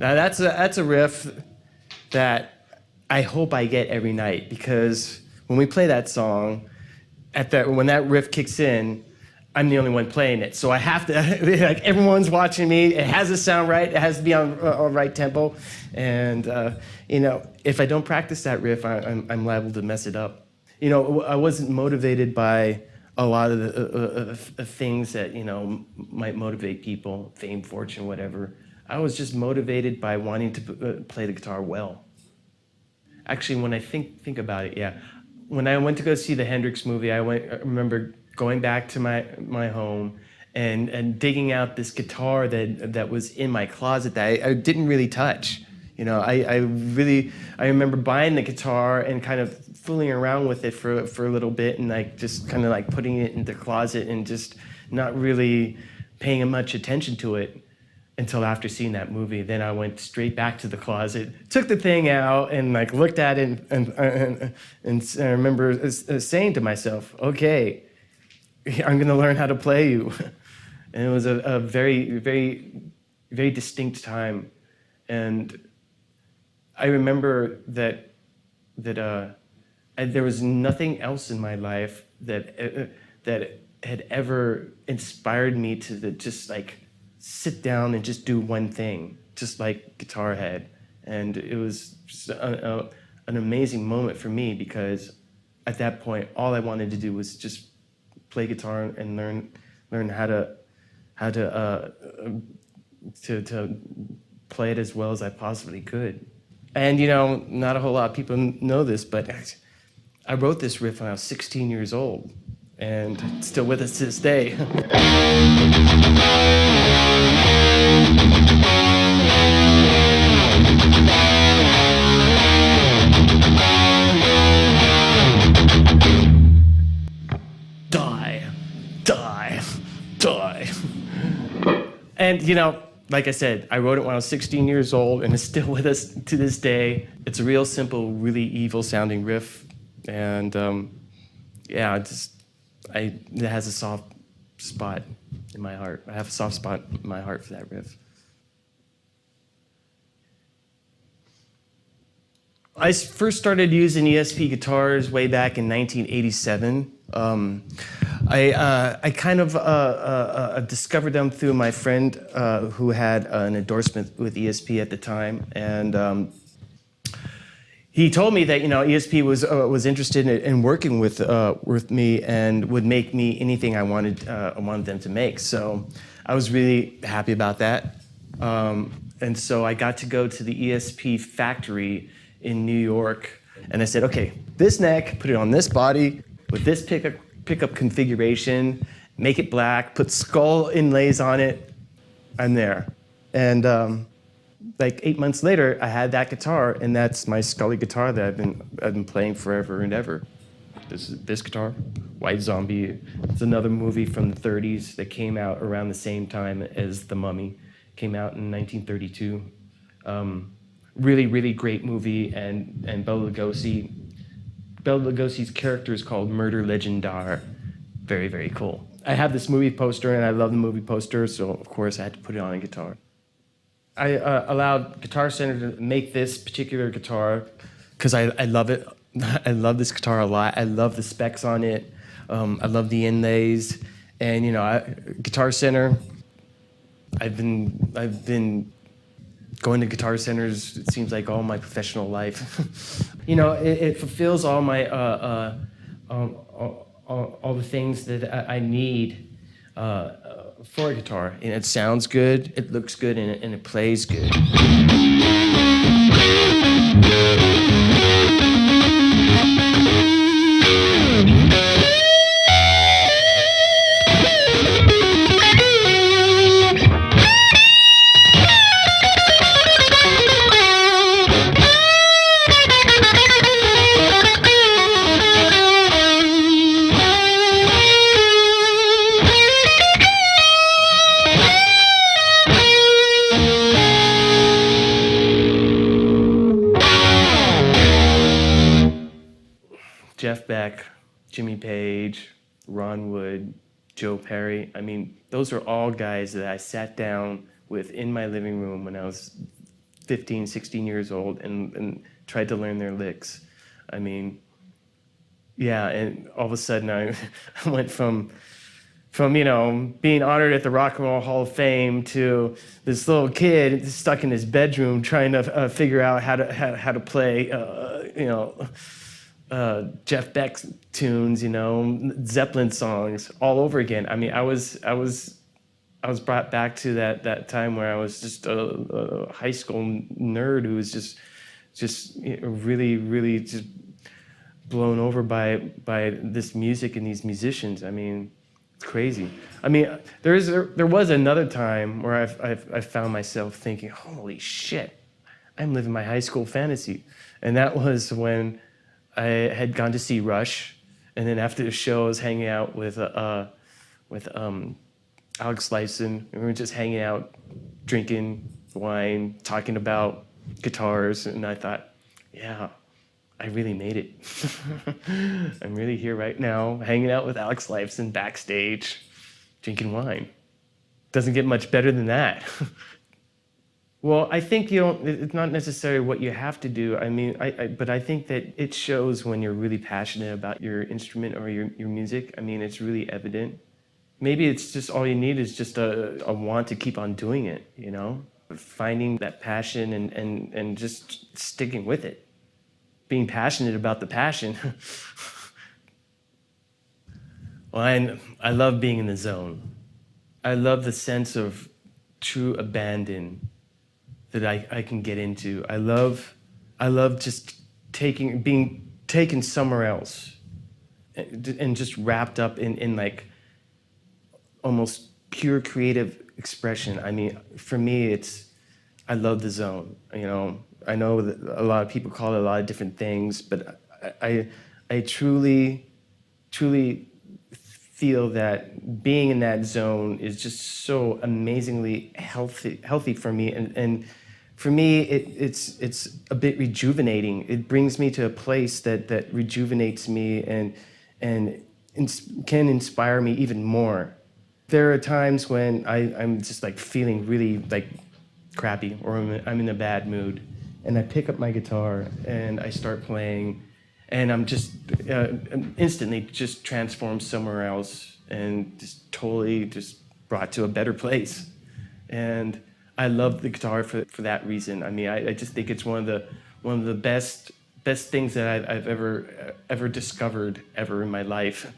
Now that's a riff that I hope I get every night, because when we play that song, when that riff kicks in, I'm the only one playing it. So I have to, like, everyone's watching me. It has to sound right. It has to be on right tempo. And, if I don't practice that riff, I'm liable to mess it up. I wasn't motivated by a lot of the things that, might motivate people, fame, fortune, whatever. I was just motivated by wanting to play the guitar well. Actually, when I think about it, yeah. When I went to go see the Hendrix movie, I remember going back to my home and digging out this guitar that was in my closet that I didn't really touch. I remember buying the guitar and kind of fooling around with it for a little bit, and just kind of putting it in the closet and just not really paying much attention to it until after seeing that movie. Then I went straight back to the closet, took the thing out, and looked at it, and I remember saying to myself, "Okay, I'm going to learn how to play you." And it was a very, very, very distinct time, and I remember that there was nothing else in my life that had ever inspired me to just sit down and just do one thing, just like Guitar had. And it was just an amazing moment for me, because at that point, all I wanted to do was just play guitar and learn how to play it as well as I possibly could. And not a whole lot of people know this, but I wrote this riff when I was 16 years old, and it's still with us to this day. Die. And like I said, I wrote it when I was 16 years old, and it's still with us to this day. It's a real simple, really evil sounding riff, and it has a soft spot in my heart. I have a soft spot in my heart for that riff. I first started using ESP guitars way back in 1987. I kind of discovered them through my friend who had an endorsement with ESP at the time, and he told me that ESP was interested in working with me and would make me anything I wanted them to make. So I was really happy about that, and so I got to go to the ESP factory in New York, and I said, okay, this neck, put it on this body with this pickup configuration, make it black, put skull inlays on it. I'm there. And 8 months later, I had that guitar, and that's my Scully guitar that I've been playing forever and ever. This guitar, White Zombie. It's another movie from the 30s that came out around the same time as The Mummy. Came out in 1932. Really, really great movie, and Bela Lugosi's character is called Murder Legendar. Very, very cool. I have this movie poster, and I love the movie poster, so of course I had to put it on a guitar. I allowed Guitar Center to make this particular guitar because I love it. I love this guitar a lot. I love the specs on it. I love the inlays, and Guitar Center. I've been going to Guitar Centers, it seems like all my professional life. It fulfills all my all the things that I need for a guitar. And it sounds good, it looks good, and it plays good. Jeff Beck, Jimmy Page, Ron Wood, Joe Perry. I mean, those are all guys that I sat down with in my living room when I was 15, 16 years old and tried to learn their licks. I mean, yeah, and all of a sudden I went from being honored at the Rock and Roll Hall of Fame to this little kid stuck in his bedroom trying to figure out how to play, Jeff Beck tunes, Zeppelin songs all over again. I mean, I was brought back to that time where I was just a high school nerd who was just really, really just blown over by this music and these musicians. I mean, it's crazy. I mean, there was another time where I found myself thinking, holy shit, I'm living my high school fantasy. And that was when I had gone to see Rush, and then after the show I was hanging out with Alex Lifeson, and we were just hanging out, drinking wine, talking about guitars, and I thought, yeah, I really made it. I'm really here right now, hanging out with Alex Lifeson backstage, drinking wine. Doesn't get much better than that. Well, I think it's not necessarily what you have to do. I mean, but I think that it shows when you're really passionate about your instrument or your music. I mean, it's really evident. Maybe it's just all you need is just a want to keep on doing it, Finding that passion and just sticking with it. Being passionate about the passion. Well, I love being in the zone. I love the sense of true abandon that I can get into. I love just being taken somewhere else and just wrapped up in like almost pure creative expression. I mean, for me, I love the zone. I know that a lot of people call it a lot of different things, but I truly feel that being in that zone is just so amazingly healthy for me, and for me it's a bit rejuvenating. It brings me to a place that rejuvenates me and can inspire me even more. There are times when I'm just like feeling really like crappy, or I'm in a bad mood, and I pick up my guitar and I start playing, and I'm just instantly just transformed somewhere else and just totally just brought to a better place. And I love the guitar for that reason. I mean, I just think it's one of the best things that I've ever discovered ever in my life.